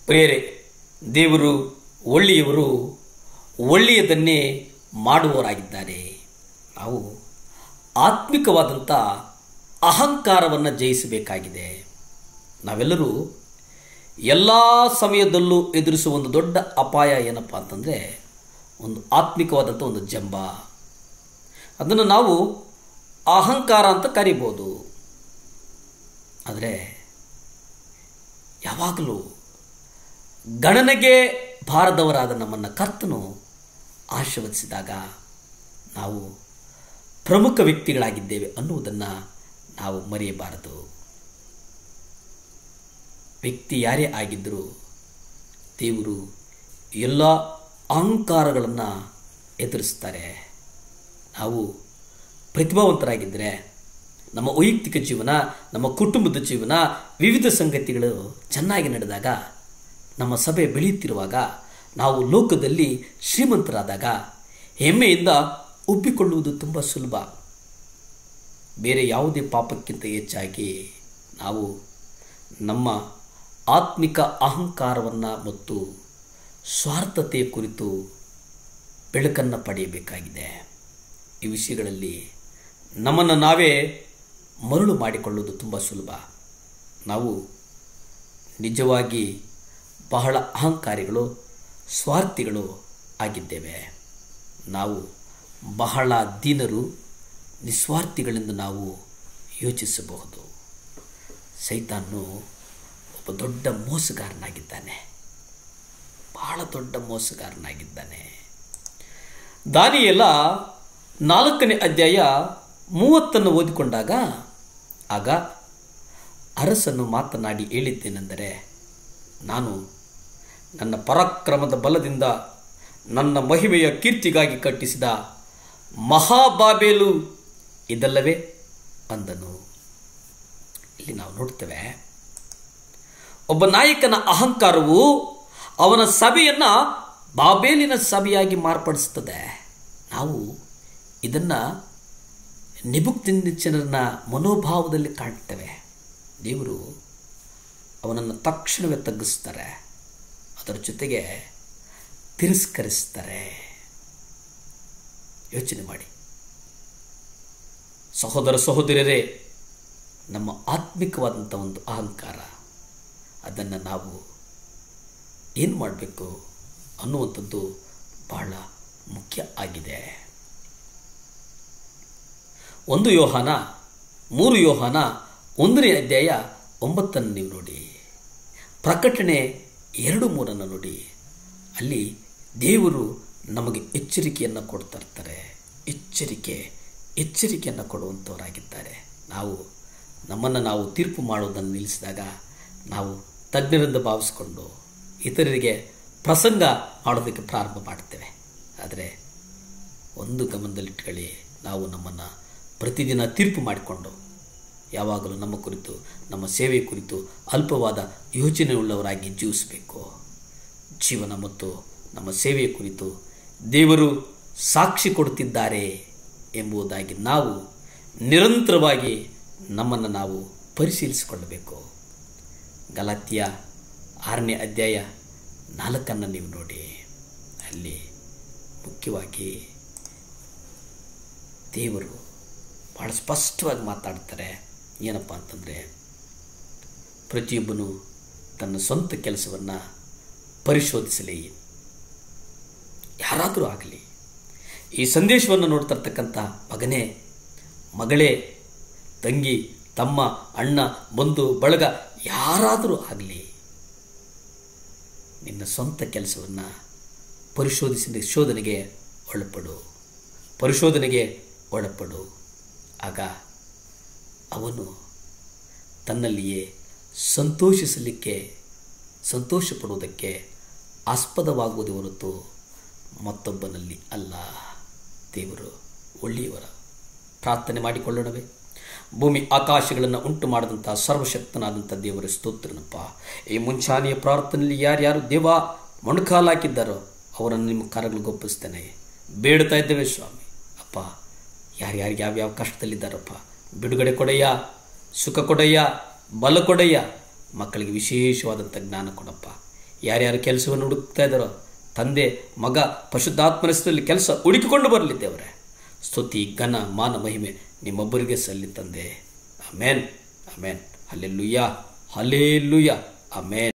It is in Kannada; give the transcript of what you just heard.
ಪ್ರಿಯರೇ, ದೇವರು ಒಳ್ಳೆಯವರು, ಒಳ್ಳೆಯದನ್ನೇ ಮಾಡುವವರಾಗಿದ್ದಾರೆ. ನಾವು ಆತ್ಮಿಕವಾದಂಥ ಅಹಂಕಾರವನ್ನು ಜಯಿಸಬೇಕಾಗಿದೆ. ನಾವೆಲ್ಲರೂ ಎಲ್ಲ ಸಮಯದಲ್ಲೂ ಎದುರಿಸುವ ಒಂದು ದೊಡ್ಡ ಅಪಾಯ ಏನಪ್ಪ ಅಂತಂದರೆ ಒಂದು ಆತ್ಮಿಕವಾದಂಥ ಒಂದು ಜಂಬ. ಅದನ್ನು ನಾವು ಅಹಂಕಾರ ಅಂತ ಕರಿಬೋದು. ಆದರೆ ಯಾವಾಗಲೂ ಗಣನೆಗೆ ಬಾರದವರಾದ ನಮ್ಮನ್ನು ಕರ್ತನು ಆಶೀರ್ವದಿಸಿದಾಗ ನಾವು ಪ್ರಮುಖ ವ್ಯಕ್ತಿಗಳಾಗಿದ್ದೇವೆ ಅನ್ನುವುದನ್ನು ನಾವು ಮರೆಯಬಾರದು. ವ್ಯಕ್ತಿ ಯಾರೇ ಆಗಿದ್ದರೂ ದೇವರು ಎಲ್ಲ ಅಹಂಕಾರಗಳನ್ನು ಎದುರಿಸ್ತಾರೆ. ನಾವು ಪ್ರತಿಭಾವಂತರಾಗಿದ್ದರೆ ನಮ್ಮ ವೈಯಕ್ತಿಕ ಜೀವನ, ನಮ್ಮ ಕುಟುಂಬದ ಜೀವನ, ವಿವಿಧ ಸಂಗತಿಗಳು ಚೆನ್ನಾಗಿ ನಡೆದಾಗ, ನಮ್ಮ ಸಭೆ ಬೆಳೆಯುತ್ತಿರುವಾಗ, ನಾವು ಲೋಕದಲ್ಲಿ ಶ್ರೀಮಂತರಾದಾಗ ಹೆಮ್ಮೆಯಿಂದ ಒಪ್ಪಿಕೊಳ್ಳುವುದು ತುಂಬ ಸುಲಭ. ಬೇರೆ ಯಾವುದೇ ಪಾಪಕ್ಕಿಂತ ಹೆಚ್ಚಾಗಿ ನಾವು ನಮ್ಮ ಆತ್ಮಿಕ ಅಹಂಕಾರವನ್ನು ಮತ್ತು ಸ್ವಾರ್ಥತೆಯ ಕುರಿತು ಬೆಳಕನ್ನು ಪಡೆಯಬೇಕಾಗಿದೆ. ಈ ವಿಷಯಗಳಲ್ಲಿ ನಮ್ಮನ್ನು ನಾವೇ ಮರುಳು ಮಾಡಿಕೊಳ್ಳುವುದು ತುಂಬ ಸುಲಭ. ನಾವು ನಿಜವಾಗಿ ಬಹಳ ಅಹಂಕಾರಿಗಳು, ಸ್ವಾರ್ಥಿಗಳು ಆಗಿದ್ದೇವೆ. ನಾವು ಬಹಳ ದೀನರು, ನಿಸ್ವಾರ್ಥಿಗಳೆಂದು ನಾವು ಯೋಚಿಸಬಹುದು. ಸೈತಾನನು ಒಬ್ಬ ದೊಡ್ಡ ಮೋಸಗಾರನಾಗಿದ್ದಾನೆ, ಬಹಳ ದೊಡ್ಡ ಮೋಸಗಾರನಾಗಿದ್ದಾನೆ. ದಾನಿಯೇಲ 4ನೇ ಅಧ್ಯಾಯ 30 ಓದಿಕೊಂಡಾಗ ಆಗ ಅರಸನು ಮಾತನಾಡಿ ಹೇಳಿದ್ದೇನೆಂದರೆ, ನಾನು ನನ್ನ ಪರಾಕ್ರಮದ ಬಲದಿಂದ ನನ್ನ ಮಹಿಮೆಯ ಕೀರ್ತಿಗಾಗಿ ಕಟ್ಟಿಸಿದ ಮಹಾಬಾಬೇಲು ಇದಲ್ಲವೇ ಅಂದನು. ಇಲ್ಲಿ ನಾವು ನೋಡ್ತೇವೆ, ಒಬ್ಬ ನಾಯಕನ ಅಹಂಕಾರವು ಅವನ ಸಭೆಯನ್ನು ಬಾಬೇಲಿನ ಸಭೆಯಾಗಿ ಮಾರ್ಪಡಿಸುತ್ತದೆ. ನಾವು ಇದನ್ನು ನೆಬೂಕದ್ನೆಚ್ಚರನ ಮನೋಭಾವದಲ್ಲಿ ಕಾಣ್ತೇವೆ. ದೇವರು ಅವನನ್ನು ತಕ್ಷಣವೇ ತಗ್ಗಿಸ್ತಾರೆ, ಅದರ ಜೊತೆಗೆ ತಿರಸ್ಕರಿಸ್ತಾರೆ. ಯೋಚನೆ ಮಾಡಿ ಸಹೋದರ ಸಹೋದರಿಯರೇ, ನಮ್ಮ ಆತ್ಮಿಕವಾದಂಥ ಒಂದು ಅಹಂಕಾರ, ಅದನ್ನು ನಾವು ಏನು ಮಾಡಬೇಕು ಅನ್ನುವಂಥದ್ದು ಬಹಳ ಮುಖ್ಯ ಆಗಿದೆ. 1 ಯೋಹಾನ 3 ಯೋಹಾನ 1ನೇ ಅಧ್ಯಾಯ 9 ನೀವು ನೋಡಿ, ಪ್ರಕಟಣೆ 2:3 ನೋಡಿ. ಅಲ್ಲಿ ದೇವರು ನಮಗೆ ಎಚ್ಚರಿಕೆಯನ್ನು ಕೊಡ್ತಾ ಇರ್ತಾರೆ. ಎಚ್ಚರಿಕೆಯನ್ನು ಕೊಡುವಂಥವರಾಗಿದ್ದಾರೆ. ನಾವು ನಮ್ಮನ್ನು ನಾವು ತೀರ್ಪು ಮಾಡೋದನ್ನು ನಿಲ್ಲಿಸಿದಾಗ ನಾವು ತಜ್ಞರೆಂದು ಭಾವಿಸ್ಕೊಂಡು ಇತರರಿಗೆ ಪ್ರಸಂಗ ಮಾಡೋದಕ್ಕೆ ಪ್ರಾರಂಭ ಮಾಡ್ತೇವೆ. ಆದರೆ ಒಂದು ಗಮನದಲ್ಲಿಟ್ಕೊಳ್ಳಿ, ನಾವು ನಮ್ಮನ್ನು ಪ್ರತಿದಿನ ತೀರ್ಪು ಮಾಡಿಕೊಂಡು ಯಾವಾಗಲೂ ನಮ್ಮ ಕುರಿತು, ನಮ್ಮ ಸೇವೆ ಕುರಿತು ಅಲ್ಪವಾದ ಯೋಚನೆ ಉಳ್ಳವರಾಗಿ ಜೀವಿಸಬೇಕು. ಜೀವನ ಮತ್ತು ನಮ್ಮ ಸೇವೆಯ ಕುರಿತು ದೇವರು ಸಾಕ್ಷಿ ಕೊಡುತ್ತಿದ್ದಾರೆ ಎಂಬುದಾಗಿ ನಾವು ನಿರಂತರವಾಗಿ ನಮ್ಮನ್ನು ನಾವು ಪರಿಶೀಲಿಸಿಕೊಳ್ಳಬೇಕು. ಗಲಾತ್ಯ 6ನೇ ಅಧ್ಯಾಯ 4 ನೀವು ನೋಡಿ. ಅಲ್ಲಿ ಮುಖ್ಯವಾಗಿ ದೇವರು ಬಹಳ ಸ್ಪಷ್ಟವಾಗಿ ಮಾತಾಡ್ತಾರೆ. ಏನಪ್ಪ ಅಂತಂದರೆ, ಪ್ರತಿಯೊಬ್ಬನು ತನ್ನ ಸ್ವಂತ ಕೆಲಸವನ್ನು ಪರಿಶೋಧಿಸಲಿ. ಯಾರಾದರೂ ಆಗಲಿ, ಈ ಸಂದೇಶವನ್ನು ನೋಡ್ತಾ ಇರ್ತಕ್ಕಂಥ ಮಗನೇ, ಮಗಳೇ, ತಂಗಿ, ತಮ್ಮ, ಅಣ್ಣ, ಬಂಧು ಬಳಗ ಯಾರಾದರೂ ಆಗಲಿ, ನಿನ್ನ ಸ್ವಂತ ಕೆಲಸವನ್ನು ಪರಿಶೋಧನೆಗೆ ಒಳಪಡು. ಆಗ ಅವನು ತನ್ನಲ್ಲಿಯೇ ಸಂತೋಷಪಡುವುದಕ್ಕೆ ಆಸ್ಪದವಾಗುವುದೇ ಹೊರತು ಮತ್ತೊಬ್ಬನಲ್ಲಿ ಅಲ್ಲ. ದೇವರು ಒಳ್ಳೆಯವರ. ಪ್ರಾರ್ಥನೆ ಮಾಡಿಕೊಳ್ಳೋಣವೇ? ಭೂಮಿ ಆಕಾಶಗಳನ್ನು ಉಂಟು ಮಾಡಿದಂಥ ಸರ್ವಶಕ್ತನಾದಂಥ ದೇವರ ಸ್ತೋತ್ರನಪ್ಪ. ಈ ಮುಂಚಾನೆಯ ಪ್ರಾರ್ಥನೆಯಲ್ಲಿ ಯಾರ್ಯಾರು ದೇವ ಮೊಣಕಾಲಾಕಿದ್ದಾರೋ ಅವರನ್ನು ನಿಮ್ಮ ಕರಗಳಿಗೆ ಒಪ್ಪಿಸ್ತೇನೆ. ಬೇಡ್ತಾ ಇದ್ದೇವೆ ಸ್ವಾಮಿ. ಅಪ್ಪ, ಯಾರ್ಯಾರಿಗೆ ಯಾವ್ಯಾವ ಕಷ್ಟದಲ್ಲಿದ್ದಾರಪ್ಪ, ಬಿಡುಗಡೆ ಕೊಡಯ್ಯ, ಸುಖ ಕೊಡಯ್ಯ, ಬಲ ಕೊಡಯ್ಯ. ಮಕ್ಕಳಿಗೆ ವಿಶೇಷವಾದಂಥ ಜ್ಞಾನ ಕೊಡಪ್ಪ. ಯಾರ್ಯಾರು ಕೆಲಸವನ್ನು ಹುಡುಕ್ತಾ ಇದ್ದಾರೋ ತಂದೆ ಮಗ ಪರಿಶುದ್ಧಾತ್ಮನ ಹೆಸರಲ್ಲಿ ಕೆಲಸ ಹುಡುಕಿಕೊಂಡು ಬರಲಿ ದೇವರೇ. ಸ್ತುತಿ ಘನ ಮಾನ ಮಹಿಮೆ ನಿಮ್ಮೊಬ್ಬರಿಗೆ ಸಲ್ಲಿ ತಂದೆ. ಆಮೇನ್ ಆಮೇನ್. ಹಲ್ಲೆಲೂಯಾ ಹಲ್ಲೆಲೂಯಾ ಆಮೇನ್.